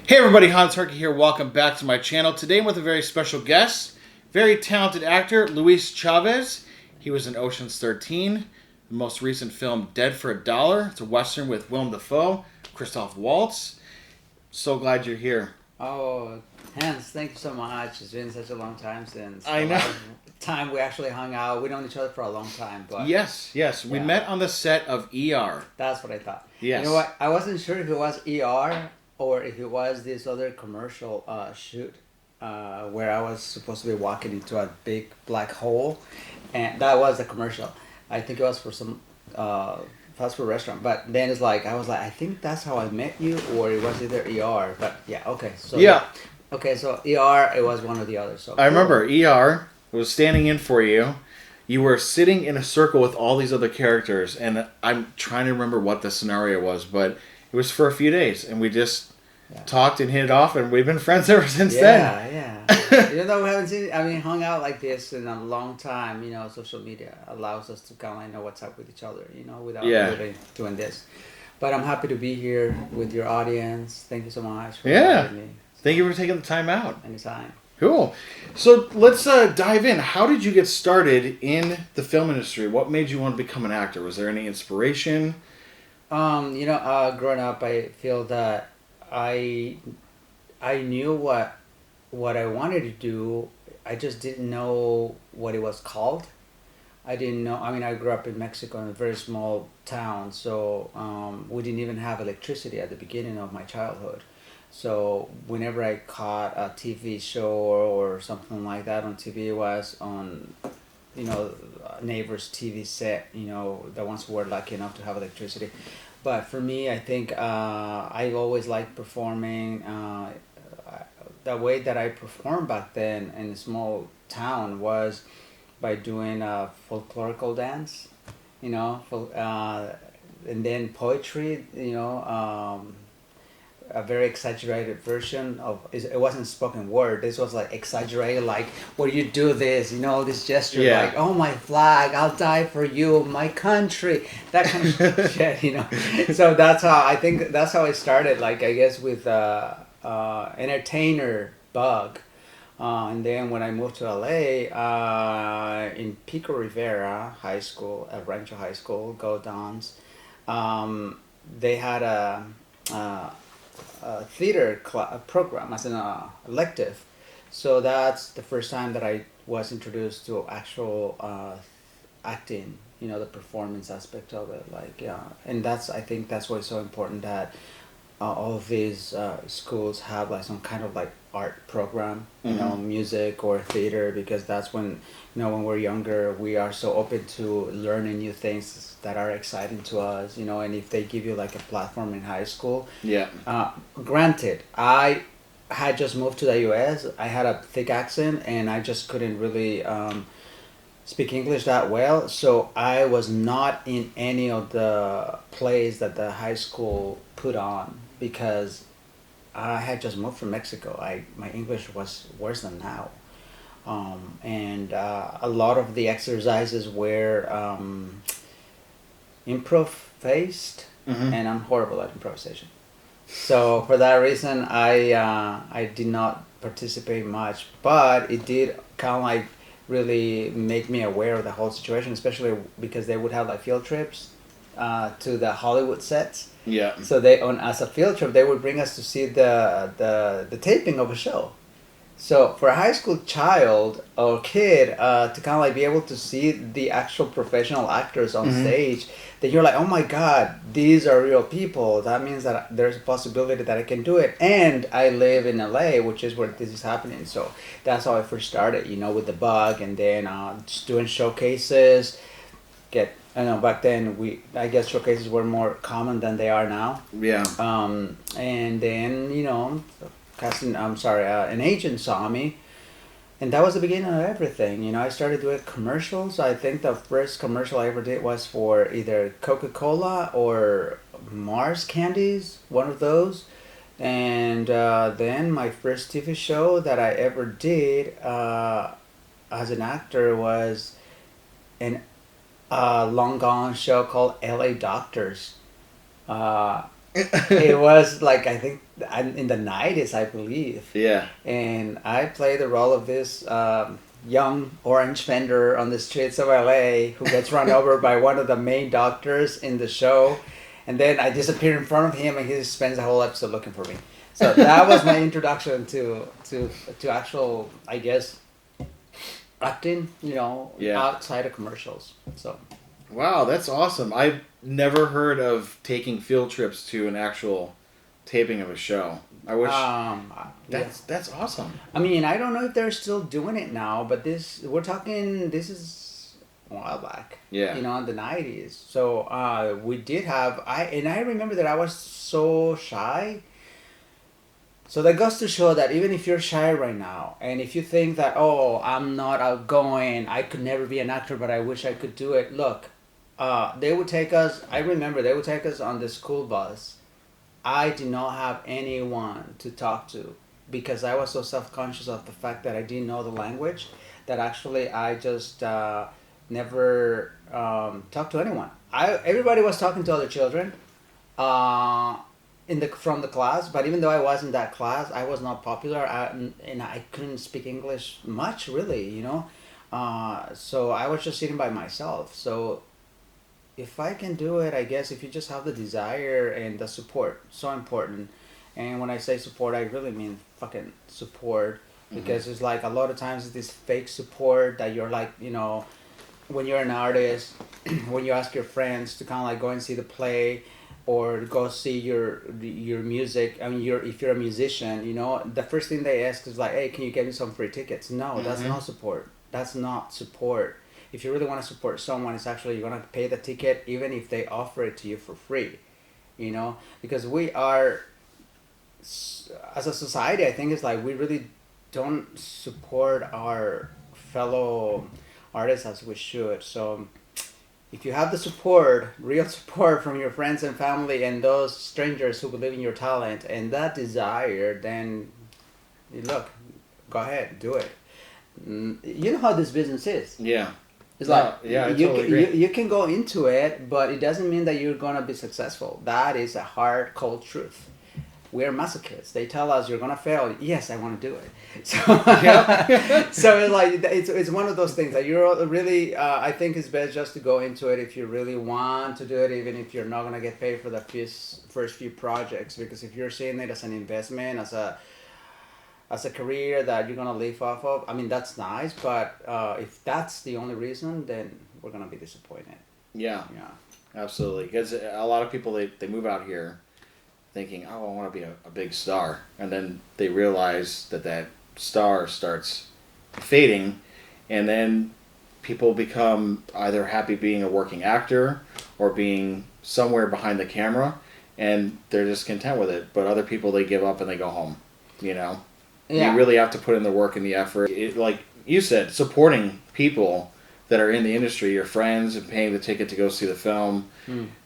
Hey everybody, Hernke here. Welcome back to my channel. Today I'm with a very special guest, very talented actor, Luis Chávez. He was in Ocean's 13, the most recent film, Dead for a Dollar. It's a Western with Willem Dafoe, Christoph Waltz. So glad you're here. Oh, Hans, thank you so much. It's been such a long time since I know. Time we actually hung out. We've known each other for a long time, but Yes. We met on the set of ER. that's what I thought. Yes. You know what? I wasn't sure if it was ER or if it was this other commercial shoot where I was supposed to be walking into a big black hole, and that was the commercial. I think it was for some fast food restaurant, but then it's like I was like, I think that's how I met you, or it was either ER. But yeah, okay, so Yeah. okay, so ER, it was one or the other. So I remember ER was standing in for you. You were sitting in a circle with all these other characters, and I'm trying to remember what the scenario was, but it was for a few days, and we just talked and hit it off, and we've been friends ever since then. Yeah. Even though we haven't hung out like this in a long time, social media allows us to kind of know what's up with each other, without really doing this. But I'm happy to be here with your audience. Thank you so much for having me. Thank you for taking the time out. Anytime. Cool. So let's dive in. How did you get started in the film industry? What made you want to become an actor? Was there any inspiration? Growing up, I feel that I knew what I wanted to do. I just didn't know what it was called. I didn't know. I mean, I grew up in Mexico in a very small town, so we didn't even have electricity at the beginning of my childhood. So whenever I caught a TV show or something like that on TV, it was on, neighbor's TV set, the ones who were lucky enough to have electricity. But for me, I think I always liked performing. The way that I performed back then in a small town was by doing a folklorical dance, and then poetry, a very exaggerated version of it wasn't spoken word. This was like exaggerated, like where you do this, this gesture, like, oh, my flag, I'll die for you, my country, that kind of shit, So that's how I started, like, I guess with entertainer bug. And then when I moved to LA, in Pico Rivera High School, Rancho High School, Go Dons, they had a theater program as an elective. So that's the first time that I was introduced to actual acting, the performance aspect of it. And I think that's why it's so important that all of these schools have like some kind of like art program, music or theater, because that's when, when we're younger, we are so open to learning new things that are exciting to us, and if they give you like a platform in high school. Granted, I had just moved to the US. I had a thick accent and I just couldn't really speak English that well, so I was not in any of the plays that the high school put on because I had just moved from Mexico. My English was worse than now. And a lot of the exercises were improv-based, and I'm horrible at improvisation. So for that reason, I did not participate much, but it did kind of like really make me aware of the whole situation, especially because they would have like field trips to the Hollywood sets. So as a field trip, they would bring us to see the taping of a show. So for a high school child or kid to kind of like be able to see the actual professional actors on stage, that you're like, oh my God, these are real people. That means that there's a possibility that I can do it. And I live in LA, which is where this is happening. So that's how I first started, with the bug, and then just doing showcases. Back then I guess showcases were more common than they are now. And then, an agent saw me, and that was the beginning of everything. I started doing commercials. I think the first commercial I ever did was for either Coca-Cola or Mars candies, one of those. And then my first TV show that I ever did as an actor was an long gone show called LA Doctors. It was like, I think in the 90s, I believe. Yeah. And I played the role of this young orange vendor on the streets of LA who gets run over by one of the main doctors in the show. And then I disappear in front of him and he spends the whole episode looking for me. So that was my introduction to actual, I guess, acting, Yeah. outside of commercials. So. Wow, that's awesome. I've never heard of taking field trips to an actual taping of a show. I wish that's awesome. I mean, I don't know if they're still doing it now, but this is a while back. Yeah. In the 90s. So we did have I remember that I was so shy. So that goes to show that even if you're shy right now, and if you think that, oh, I'm not outgoing, I could never be an actor, but I wish I could do it. Look, they would take us. I remember they would take us on the school bus. I did not have anyone to talk to because I was so self-conscious of the fact that I didn't know the language that actually I just never talked to anyone. Everybody was talking to other children from the class, but even though I was in that class, I was not popular and I couldn't speak English much really, so I was just sitting by myself. So if I can do it, I guess if you just have the desire and the support, so important. And when I say support, I really mean fucking support, because it's like a lot of times it's this fake support that you're like, when you're an artist, when you ask your friends to kind of like go and see the play or go see your music. I mean, if you're a musician, the first thing they ask is like, hey, can you get me some free tickets? No, that's not support. That's not support. If you really want to support someone, it's actually you're going to pay the ticket even if they offer it to you for free, because we are, as a society, I think it's like we really don't support our fellow artists as we should. So if you have the support, real support from your friends and family and those strangers who believe in your talent and that desire, then look, go ahead, do it. You know how this business is. Yeah. It's like I totally agree. you can go into it, but it doesn't mean that you're gonna be successful. That is a hard, cold truth. We're masochists. They tell us you're gonna fail. Yes, I want to do it. So, so it's like it's one of those things that you're really. I think it's best just to go into it if you really want to do it, even if you're not gonna get paid for the first few projects. Because if you're seeing it as an investment, as a career that you're gonna live off of, I mean that's nice. But if that's the only reason, then we're gonna be disappointed. Yeah. Absolutely. Because a lot of people they move out here thinking, oh, I want to be a big star. And then they realize that star starts fading. And then people become either happy being a working actor or being somewhere behind the camera. And they're just content with it. But other people, they give up and they go home. Yeah. You really have to put in the work and the effort. Like you said, supporting people that are in the industry, your friends, and paying the ticket to go see the film,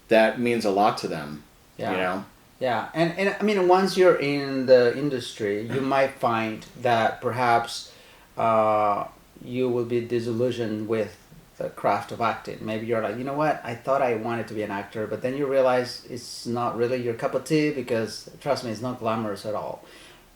that means a lot to them. Yeah. Yeah, and I mean, once you're in the industry, you might find that perhaps you will be disillusioned with the craft of acting. Maybe you're like, you know what, I thought I wanted to be an actor, but then you realize it's not really your cup of tea because, trust me, it's not glamorous at all.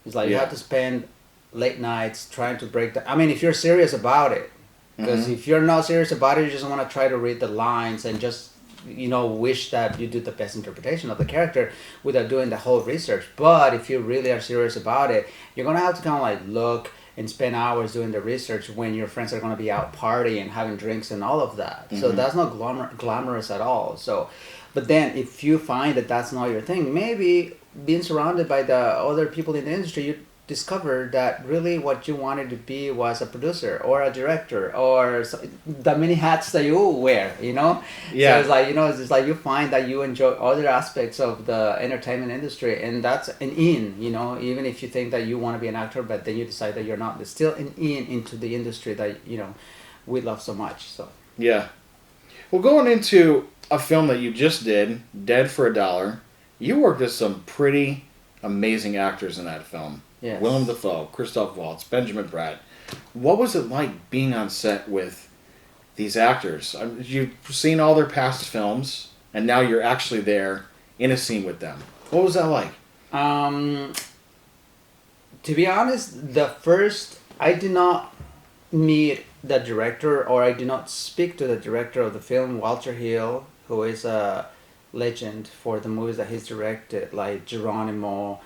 It's like you have to spend late nights trying to break the... I mean, if you're serious about it, because if you're not serious about it, you just want to try to read the lines and just... wish that you do the best interpretation of the character without doing the whole research. But if you really are serious about it, you're going to have to kind of like look and spend hours doing the research when your friends are going to be out partying, having drinks and all of that. So that's not glamorous at all. So, but then if you find that that's not your thing, maybe being surrounded by the other people in the industry, you discovered that really what you wanted to be was a producer or a director or the many hats that you wear, so it's like it's like you find that you enjoy other aspects of the entertainment industry, and that's an even if you think that you want to be an actor but then you decide that you're not, there's still an into the industry that we love so much. So well, going into a film that you just did, Dead for a Dollar, you worked with some pretty amazing actors in that film. Yes. Willem Dafoe, Christoph Waltz, Benjamin Bratt. What was it like being on set with these actors? You've seen all their past films, and now you're actually there in a scene with them. What was that like? Um, to be honest, I did not meet the director, or I did not speak to the director of the film, Walter Hill, who is a legend for the movies that he's directed, like Geronimo,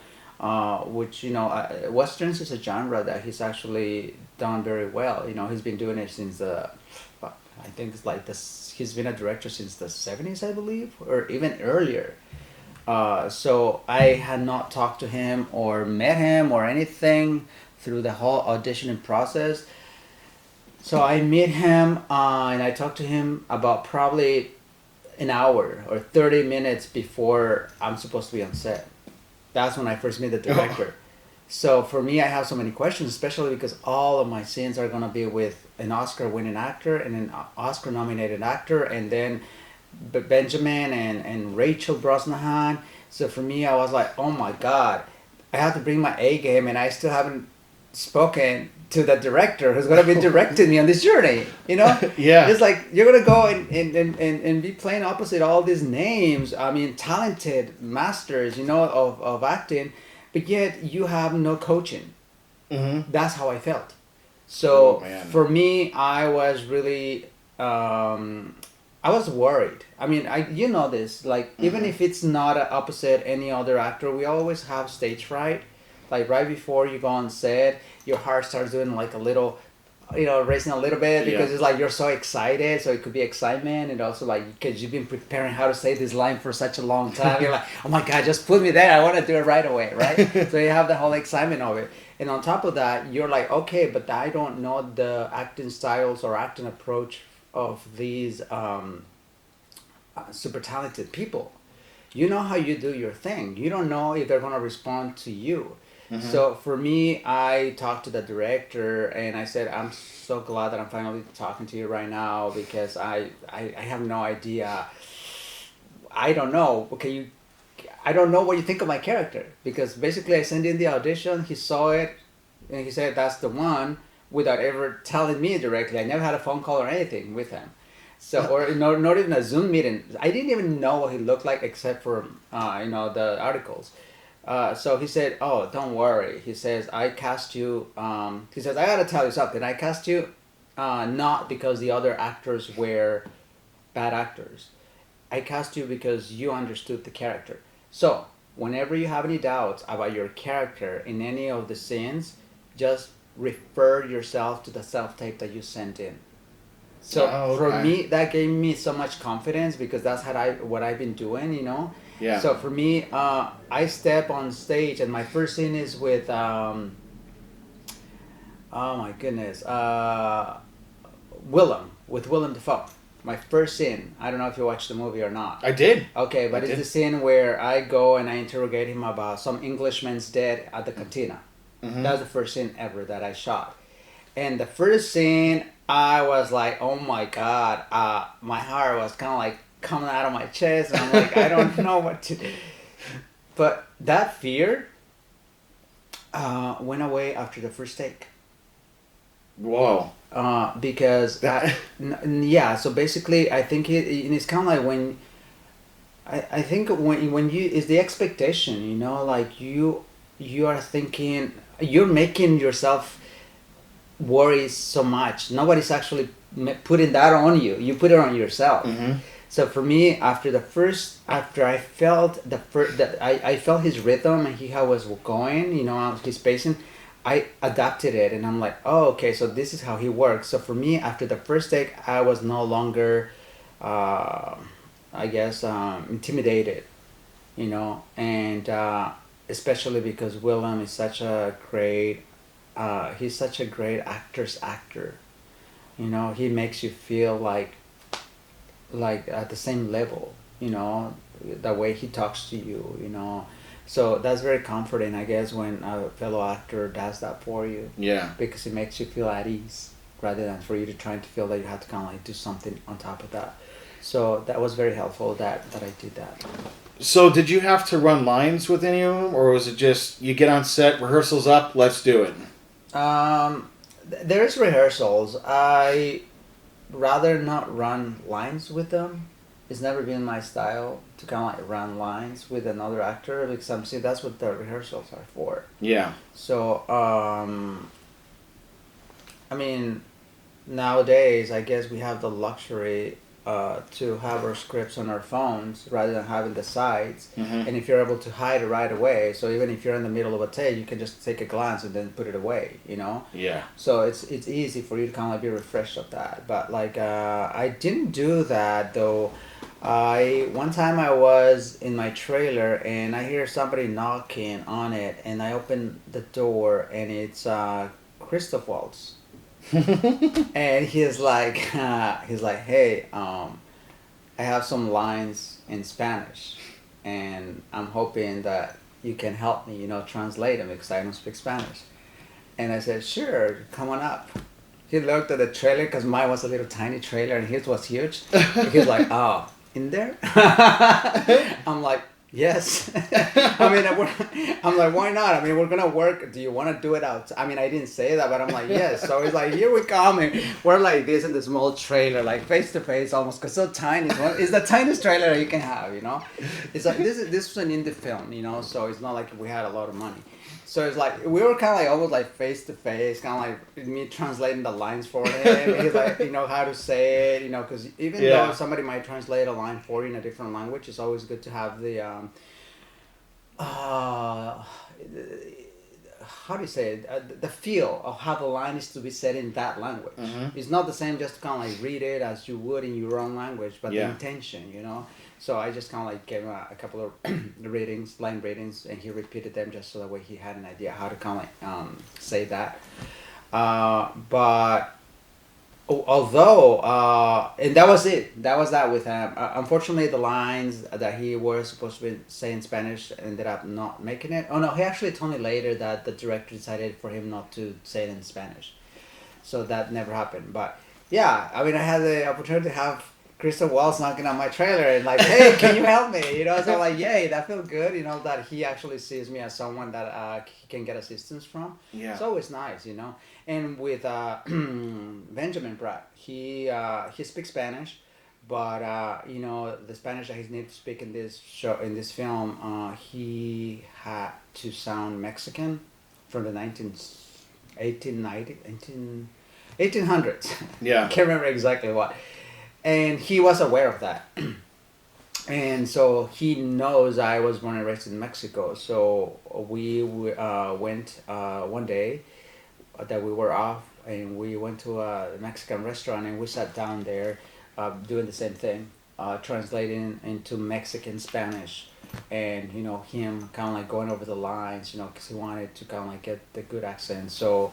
which, Westerns is a genre that he's actually done very well. He's been doing it since I think it's like this, he's been a director since the 70s, I believe, or even earlier. So I had not talked to him or met him or anything through the whole auditioning process. So I met him and I talked to him about probably an hour or 30 minutes before I'm supposed to be on set. That's when I first met the director. So for me, I have so many questions, especially because all of my scenes are going to be with an Oscar-winning actor and an Oscar-nominated actor, and then Benjamin and Rachel Brosnahan. So for me, I was like, oh my God, I have to bring my A game, and I still haven't spoken to the director who's going to be directing me on this journey. Yeah. It's like you're going to go and be playing opposite all these names. I mean, talented masters, of acting, but yet you have no coaching. Mm-hmm. That's how I felt. So for me, I was really, I was worried. I mean, you know this, like, even if it's not opposite any other actor, we always have stage fright. Like right before you go on set, your heart starts doing like a little, racing a little bit, because it's like you're so excited. So it could be excitement, and also like because you've been preparing how to say this line for such a long time. You're like, oh my God, just put me there. I want to do it right away, right? So you have the whole excitement of it. And on top of that, you're like, okay, but I don't know the acting styles or acting approach of these super talented people. You know how you do your thing. You don't know if they're going to respond to you. Mm-hmm. So for me, I talked to the director and I said, I'm so glad that I'm finally talking to you right now, because I have no idea. I don't know. I don't know what you think of my character, because basically I sent in the audition, he saw it, and he said that's the one, without ever telling me directly. I never had a phone call or anything with him. So, or not even a Zoom meeting. I didn't even know what he looked like except for, the articles. So he said, oh, don't worry. He says, I cast you, he says, I gotta tell you something. I cast you not because the other actors were bad actors. I cast you because you understood the character. So, whenever you have any doubts about your character in any of the scenes, just refer yourself to the self-tape that you sent in. So for me, that gave me so much confidence, because that's what I've been doing, Yeah. So for me, I step on stage, and my first scene is with, oh my goodness, Willem Dafoe. My first scene. I don't know if you watched the movie or not. I did. Okay, but it's the scene where I go and I interrogate him about some Englishman's dead at the cantina. Mm-hmm. That was the first scene ever that I shot. And the first scene, I was like, oh my God, my heart was kind of like coming out of my chest, and I'm like, I don't know what to do. But that fear went away after the first take. Whoa. Because so basically I think it's kind of like when I think when you, is the expectation, like you are thinking, you're making yourself worry so much. Nobody's actually putting that on you. You put it on yourself. Mm-hmm. So for me, after I felt I felt his rhythm and how was going, his pacing, I adapted it, and I'm like, oh, okay, so this is how he works. So for me, after the first take, I was no longer, intimidated, and especially because Willem is such a great, he's such a great actor's actor. He makes you feel like at the same level, the way he talks to you, So that's very comforting, I guess, when a fellow actor does that for you. Yeah. Because it makes you feel at ease, rather than for you to try to feel that you have to kind of like do something on top of that. So that was very helpful that I did that. So did you have to run lines with any of them, or was it just you get on set, rehearsals up, let's do it? There's rehearsals. I rather not run lines with them. it's never been my style to kind of like run lines with another actor because I'm seeing that's what the rehearsals are for. Yeah. So I mean, nowadays I guess we have the luxury to have our scripts on our phones rather than having the sides. Mm-hmm. And if you're able to hide it right away, so even if you're in the middle of a take, you can just take a glance and then put it away, you know. Yeah. So it's easy for you to kind of like be refreshed of that. But like I didn't do that though. One time I was in my trailer and I hear somebody knocking on it, and I open the door and it's Christoph Waltz. And he's like, hey, I have some lines in Spanish, and I'm hoping that you can help me, translate them because I don't speak Spanish. And I said, sure, come on up. He looked at the trailer because mine was a little tiny trailer and his was huge. He's like, oh, in there? I'm like, yes. I mean, I'm like, why not? I mean, we're gonna work. Do you want to do it out? I mean, I didn't say that, but I'm like, yes. So it's like, here we come, and we're like this in the small trailer, like face to face, almost, cause so tiny. It's the tiniest trailer you can have, It's like this was an indie film, so it's not like we had a lot of money. So it's like we were kind of like almost like face to face, kind of like me translating the lines for him. He's like, how to say it, because even though somebody might translate a line for you in a different language, it's always good to have the how do you say it? The feel of how the line is to be said in that language. Mm-hmm. It's not the same just to kind of like read it as you would in your own language, but the intention, So I just kind of like gave him a couple of line readings, and he repeated them just so that way he had an idea how to kind of like say that. But although, and that was it. That was that with him. Unfortunately, the lines that he was supposed to be saying in Spanish ended up not making it. Oh no, he actually told me later that the director decided for him not to say it in Spanish. So that never happened. But yeah, I mean, I had the opportunity to have Christoph Waltz knocking on my trailer and like, hey, can you help me? So like, yay, that feels good, that he actually sees me as someone that he can get assistance from. Yeah. It's always nice, And with Benjamin Pratt, he speaks Spanish, but the Spanish that he needed to speak in this film, he had to sound Mexican from the 1800s. Yeah. I can't remember exactly what. And he was aware of that. And so he knows I was born and raised in Mexico. So we went one day that we were off, and we went to a Mexican restaurant, and we sat down there doing the same thing, translating into Mexican Spanish. And, him kind of like going over the lines, because he wanted to kind of like get the good accent. So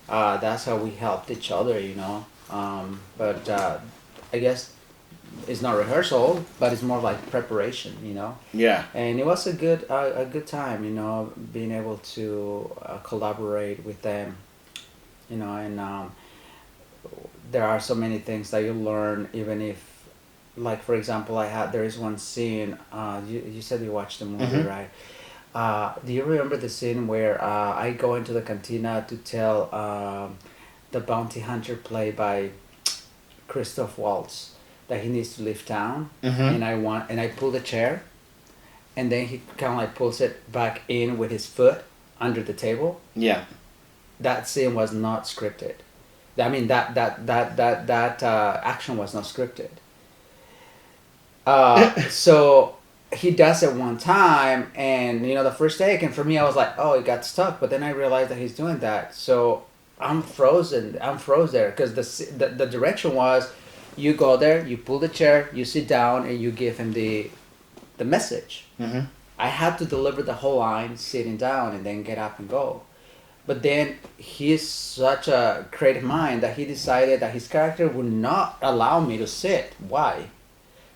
that's how we helped each other, But I guess it's not rehearsal, but it's more like preparation, Yeah. And it was a good time, being able to collaborate with them, and there are so many things that you learn, even if, like for example, there is one scene. You said you watched the movie, mm-hmm. right? Do you remember the scene where I go into the cantina to tell the bounty hunter played by Christoph Waltz that he needs to leave town, mm-hmm. and I pull the chair, and then he kind of like pulls it back in with his foot under the table. Yeah. That scene was not scripted. I mean that action was not scripted. So he does it one time, and the first take, and for me I was like, oh, it got stuck, but then I realized that he's doing that, so I'm froze there because the direction was, you go there, you pull the chair, you sit down, and you give him the message. Mm-hmm. I had to deliver the whole line sitting down and then get up and go. But then he's such a creative mind that he decided that his character would not allow me to sit. Why?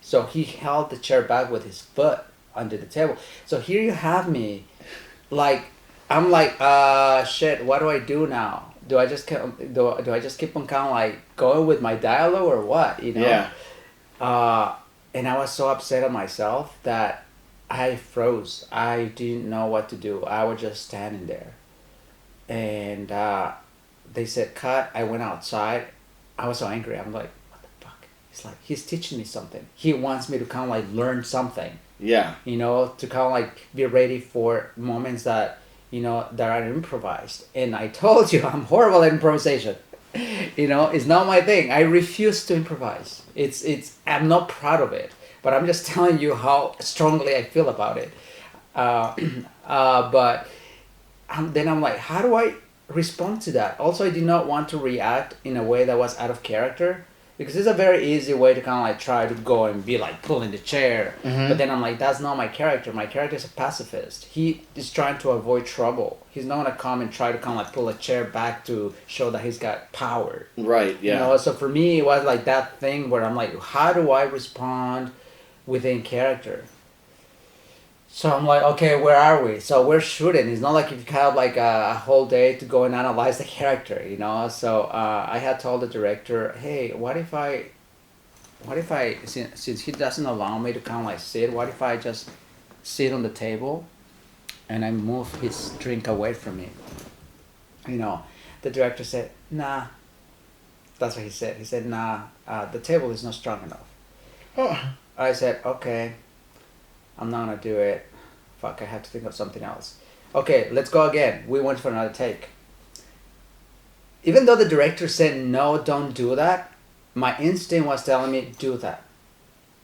So he held the chair back with his foot under the table. So here you have me, like, I'm like, shit, what do I do now? Do I just keep on kind of like going with my dialogue or what? Yeah. And I was so upset at myself that I froze. I didn't know what to do. I was just standing there, and they said cut. I went outside. I was so angry. I'm like, what the fuck is it's like he's teaching me something. He wants me to kind of like learn something. Yeah. You know, to kind of like be ready for moments that, you know, that are improvised. And I told you, I'm horrible at improvisation. You know, it's not my thing. I refuse to improvise. I'm not proud of it, but I'm just telling you how strongly I feel about it. But then I'm like, how do I respond to that? Also, I did not want to react in a way that was out of character, because it's a very easy way to kind of like try to go and be like pulling the chair. But then I'm like, that's not my character. My character is a pacifist. He is trying to avoid trouble. He's not gonna come and try to kind of like pull a chair back to show that he's got power. Right. Yeah. You know, so for me, it was like that thing where I'm like, how do I respond within character? So I'm like, okay, where are we? So we're shooting. It's not like you have like a whole day to go and analyze the character, you know? So I had told the director, hey, what if I, since he doesn't allow me to kind of like sit, what if I just sit on the table and I move his drink away from me? You know, the director said, nah. That's what he said. He said, nah, the table is not strong enough. Oh. I said, okay, I'm not gonna do it. Fuck, I have to think of something else. Okay, let's go again. We went for another take. Even though the director said, no, don't do that, my instinct was telling me, do that.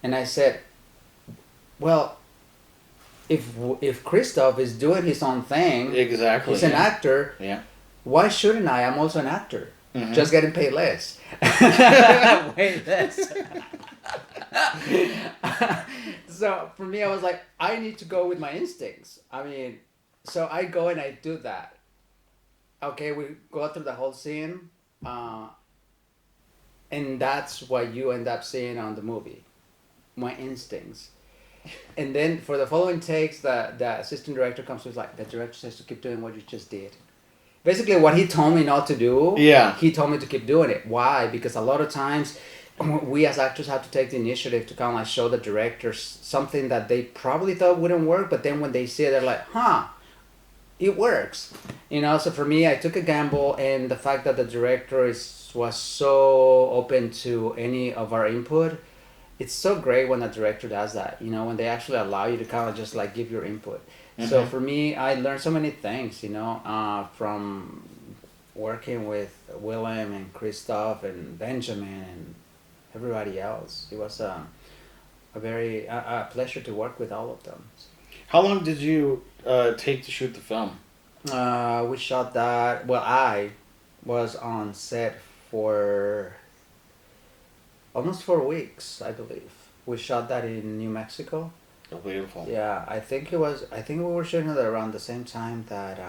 And I said, well, if Christoph is doing his own thing, Exactly. he's an actor, Yeah. why shouldn't I? I'm also an actor. Mm-hmm. Just getting paid less. Way less. So for me, I was like, I need to go with my instincts. I mean, so I go and I do that. Okay, we go through the whole scene, and that's what you end up seeing on the movie, my instincts. And then for the following takes, the assistant director comes to us like, the director says to keep doing what you just did. Basically, what he told me not to do, he told me to keep doing it. Why? Because a lot of times, we as actors have to take the initiative to kind of like show the directors something that they probably thought wouldn't work, but then when they see it, they're like, huh, it works. You know, so for me, I took a gamble, and the fact that the director was so open to any of our input, it's so great when a director does that, you know, when they actually allow you to kind of just like give your input. Mm-hmm. So for me, I learned so many things, you know, from working with Willem and Christoph and Benjamin and everybody else. It was a pleasure to work with all of them. How long did you take to shoot the film? We shot that, well, I was on set for almost 4 weeks, I believe. We shot that in New Mexico. Oh, beautiful. Yeah, I think we were shooting it around the same time that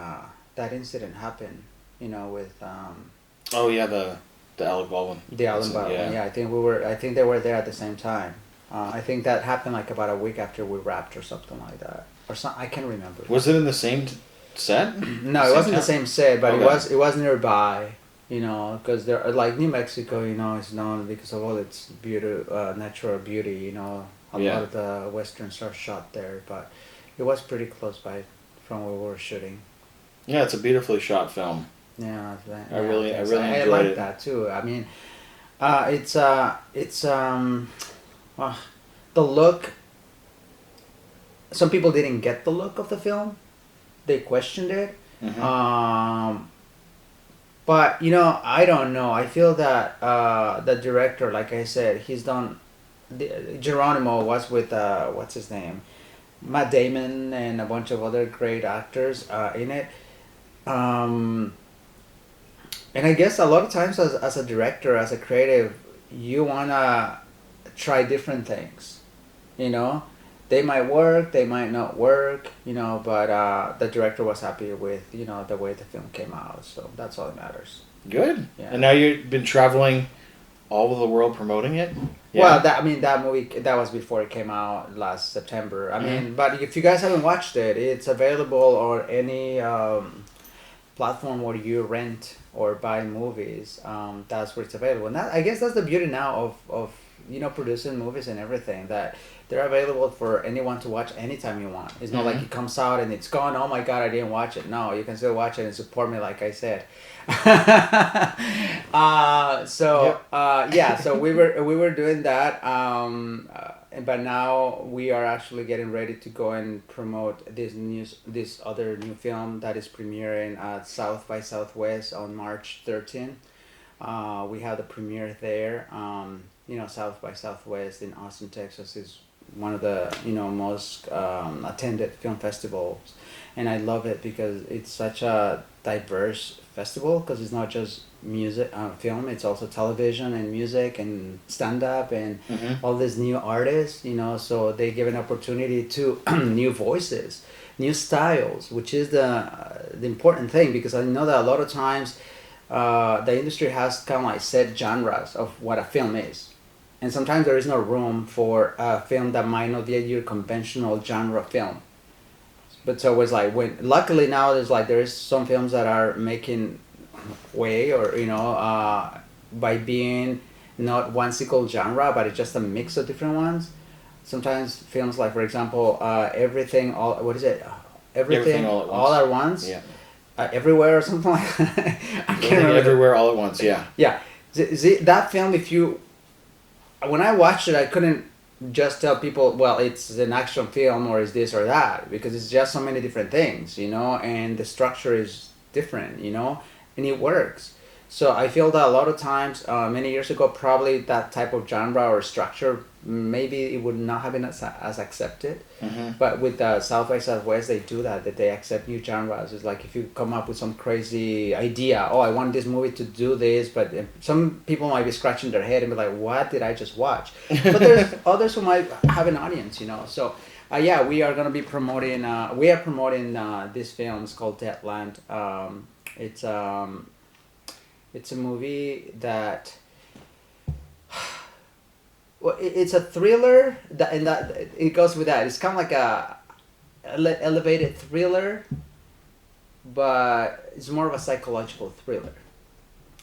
that incident happened, you know, with oh yeah, the Alec Baldwin. The Alec Baldwin. Yeah, I think they were there at the same time. I think that happened like about a week after we wrapped or something like that. Or I can't remember. Was it in the same set? No, it wasn't the same set, but okay. It was nearby. You know, because they're like New Mexico. You know, is known because of all its beauty, natural beauty. You know, a lot of the westerns are shot there, but it was pretty close by from where we were shooting. Yeah, it's a beautifully shot film. Yeah, I really enjoyed I like that too. I mean, it's the look. Some people didn't get the look of the film. They questioned it. Mm-hmm. But, you know, I don't know. I feel that the director, like I said, he's done... Geronimo was with, what's his name? Matt Damon and a bunch of other great actors in it. And I guess a lot of times as a director, as a creative, you want to try different things, you know? They might work, they might not work, you know, but the director was happy with, you know, the way the film came out. So that's all that matters. Good. Yeah. And now you've been traveling all over the world promoting it? Yeah. Well, that movie, that was before it came out last September. I mean, but if you guys haven't watched it, it's available on any platform where you rent or buy movies. That's where it's available. And I guess that's the beauty now of producing movies and everything, that they're available for anyone to watch anytime you want. It's not like it comes out and it's gone. Oh my God, I didn't watch it. No, you can still watch it and support me, like I said. So we were doing that. But now we are actually getting ready to go and promote this other new film that is premiering at South by Southwest on March 13th. We have the premiere there. South by Southwest in Austin, Texas is one of the most attended film festivals, and I love it because it's such a diverse festival, because it's not just music, film, it's also television and music and stand-up and all these new artists, so they give an opportunity to new voices, new styles, which is the important thing, because I know that a lot of times the industry has kind of like set genres of what a film is, and sometimes there is no room for a film that might not be your conventional genre film. But so it's like, luckily now there is some films that are making way, or by being not one single genre, but it's just a mix of different ones. Sometimes films like, for example, everything all at once. Yeah. Everywhere or something like that. I can't remember. Everywhere all at once. Yeah. Yeah. That film, when I watched it, I couldn't just tell people, well, it's an action film or is this or that, because it's just so many different things, and the structure is different, and it works. So I feel that a lot of times, many years ago, probably that type of genre or structure, maybe it would not have been as accepted. But with South by Southwest, they do that they accept new genres. It's like if you come up with some crazy idea, I want this movie to do this, but some people might be scratching their head and be like, what did I just watch? But there's others who might have an audience, So we are going to be promoting, this film. It's called Deadland. It's a movie that, it's a thriller, and it goes with that. It's kind of like a elevated thriller, but it's more of a psychological thriller.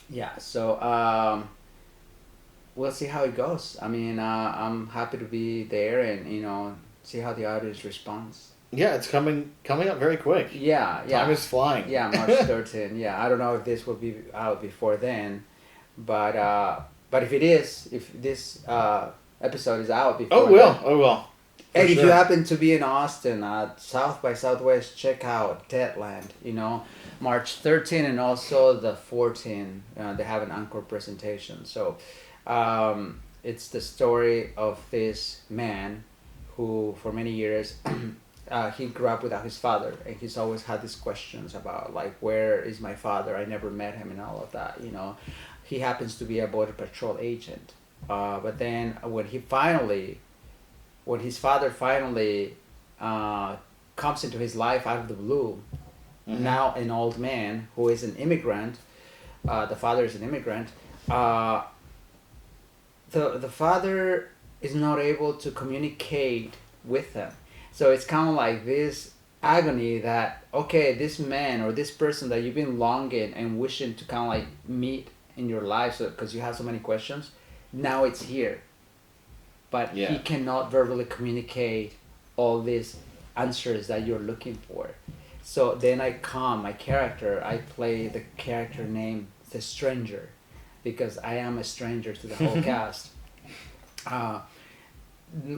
Yeah, so we'll see how it goes. I mean, I'm happy to be there and see how the audience responds. Yeah, it's coming up very quick. Yeah. Time is flying. Yeah, March 13th. Yeah, I don't know if this will be out before then, but if this episode is out before, it will. And if you happen to be in Austin at South by Southwest, check out Deadland. March 13th and also the 14th. They have an encore presentation. So, it's the story of this man who, for many years, he grew up without his father, and he's always had these questions about, like, where is my father? I never met him, and all of that. He happens to be a border patrol agent, but then when his father finally comes into his life out of the blue, now an old man who is an immigrant, the father is an immigrant. The father is not able to communicate with him. So it's kind of like this agony that, okay, this man or this person that you've been longing and wishing to kind of like meet in your life, because you have so many questions, now it's here. But he cannot verbally communicate all these answers that you're looking for. So then I play the character named The Stranger, because I am a stranger to the whole cast.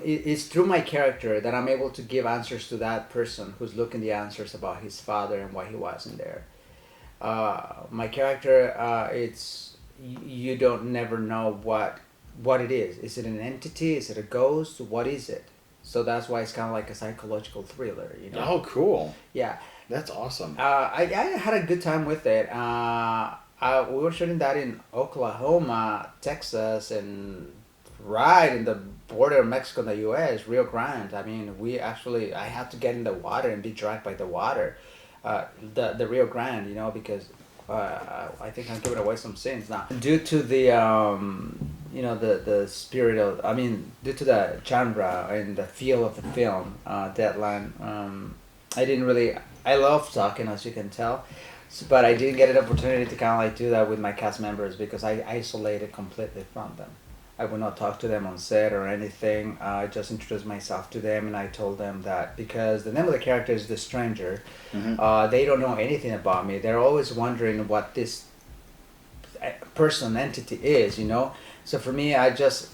It's through my character that I'm able to give answers to that person who's looking the answers about his father and why he wasn't there. My character, you don't never know what it is. Is it an entity? Is it a ghost? What is it? So that's why it's kind of like a psychological thriller, Oh, cool. Yeah. That's awesome. I had a good time with it. We were shooting that in Oklahoma, Texas, and right in the border of Mexico and the U.S., Rio Grande. I mean, I had to get in the water and be dragged by the water, the Rio Grande, because I think I'm giving away some scenes now. Due to the the spirit of, due to the genre and the feel of the film, Deadline, I love talking, as you can tell, but I didn't get an opportunity to kind of like do that with my cast members because I isolated completely from them. I would not talk to them on set or anything. I just introduced myself to them, and I told them that because the name of the character is The Stranger, they don't know anything about me. They're always wondering what this person entity is, you know. So for me, I just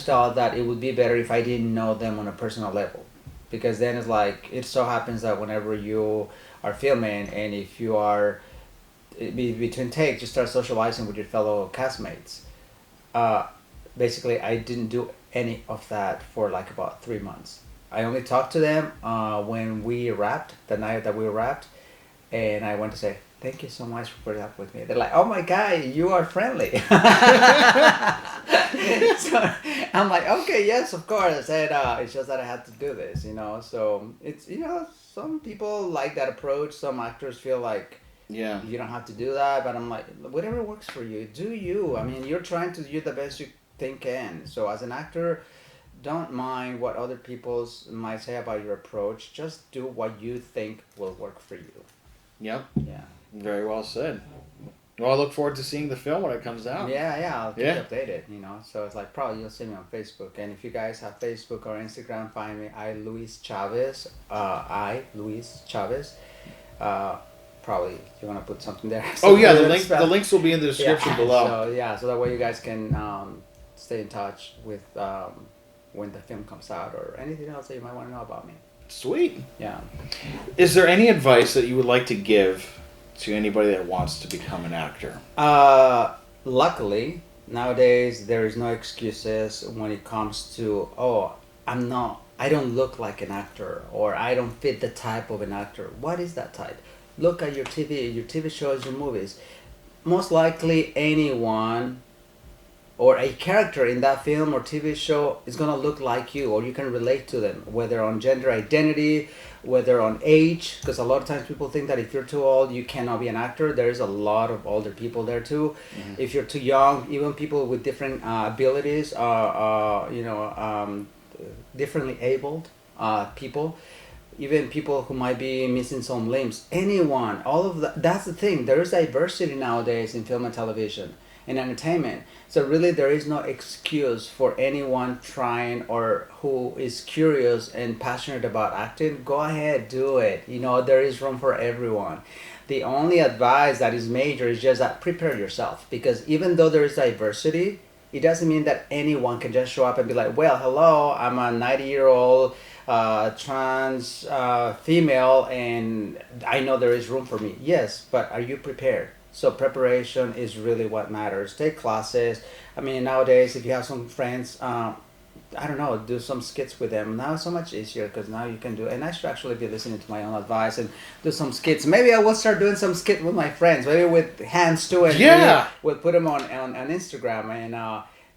thought that it would be better if I didn't know them on a personal level, because then it's like it so happens that whenever you are filming and if you are between takes, you start socializing with your fellow castmates. Basically, I didn't do any of that for like about 3 months. I only talked to them when we wrapped, the night that we wrapped, and I went to say, thank you so much for putting up with me. They're like, oh my God, you are friendly. So I'm like, okay, yes, of course. I said, it's just that I had to do this, you know. So it's, you know, some people like that approach. Some actors feel like, yeah, you don't have to do that. But I'm like, whatever works for you, do you. I mean, you're trying to do the best you can. So as an actor, don't mind what other people might say about your approach. Just do what you think will work for you. Yep. Yeah. Very well said. Well, I look forward to seeing the film when it comes out. Yeah, I'll keep you updated, you know. So it's like, probably you'll see me on Facebook. And if you guys have Facebook or Instagram, find me, Luis Chávez. Luis Chávez. Probably you want to put something there. Oh yeah, the links will be in the description below. So so that way you guys can stay in touch with when the film comes out or anything else that you might want to know about me. Sweet. Yeah. Is there any advice that you would like to give to anybody that wants to become an actor? Luckily, nowadays there is no excuses when it comes to, I don't look like an actor, or I don't fit the type of an actor. What is that type? Look at your TV shows, your movies. Most likely anyone or a character in that film or TV show is going to look like you, or you can relate to them, whether on gender identity, whether on age, because a lot of times people think that if you're too old, you cannot be an actor. There's a lot of older people there too. Mm-hmm. If you're too young, even people with different abilities, differently abled people, even people who might be missing some limbs, anyone, all of that. That's the thing. There is diversity nowadays in film and television and entertainment. So really there is no excuse for anyone trying or who is curious and passionate about acting. Go ahead, do it. You know, there is room for everyone. The only advice that is major is just that prepare yourself, because even though there is diversity, it doesn't mean that anyone can just show up and be like, well, hello, I'm a 90-year-old trans female and I know there is room for me. Yes, but are you prepared? So preparation is really what matters. Take classes. I mean, nowadays, if you have some friends, do some skits with them. Now it's so much easier because now you can do, and I should actually be listening to my own advice and do some skits. Maybe I will start doing some skits with my friends, maybe with Hans too. And yeah. We'll put them on Instagram, and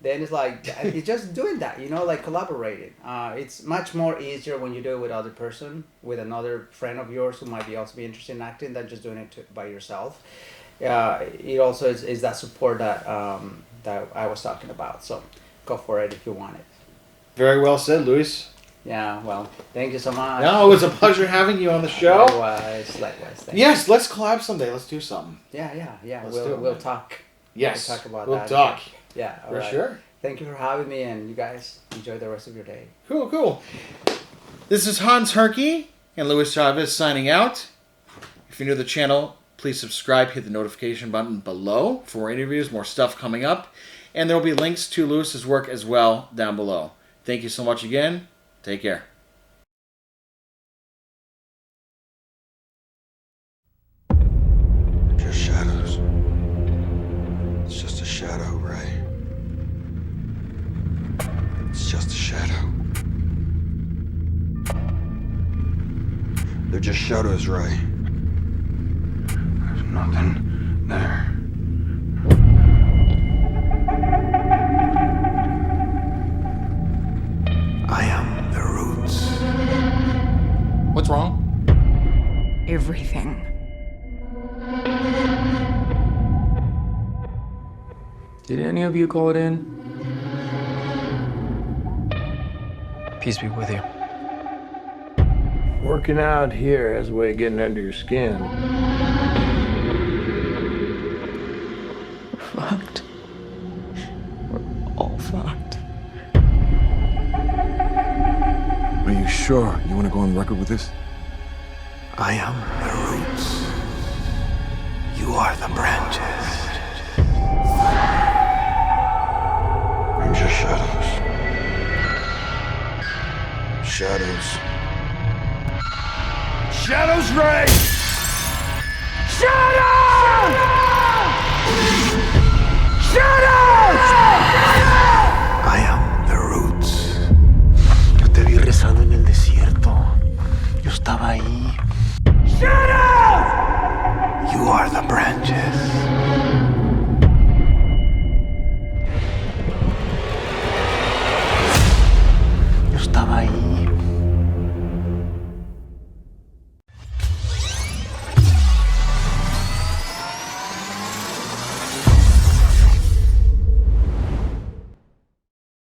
then it's like, it's just doing that, you know, like collaborating. It's much more easier when you do it with other person, with another friend of yours who might be also be interested in acting, than just doing it by yourself. It also is that support that I was talking about. So go for it if you want it. Very well said, Luis. Yeah, well, thank you so much. No, it was a pleasure having you on the show. Likewise. Yes, let's collab someday. Let's do something. Yeah. We'll talk. Yes, we'll talk about we'll that. talk. Yeah, for sure. Thank you for having me, and you guys enjoy the rest of your day. Cool. This is Hans Hernke and Luis Chávez signing out. If you're new to the channel, please subscribe, hit the notification button below for more interviews, more stuff coming up. And there will be links to Luis's work as well down below. Thank you so much again. Take care. Just shadows. It's just a shadow, Ray. It's just a shadow. They're just shadows, Ray. There's nothing there. I am the roots. What's wrong? Everything. Did any of you call it in? Peace be with you. Working out here has a way of getting under your skin. We're fucked. We're all sure you want to go on record with this? I am the roots. You are the branches. I'm just shadows. Shadows. Shadows ray! Shadows!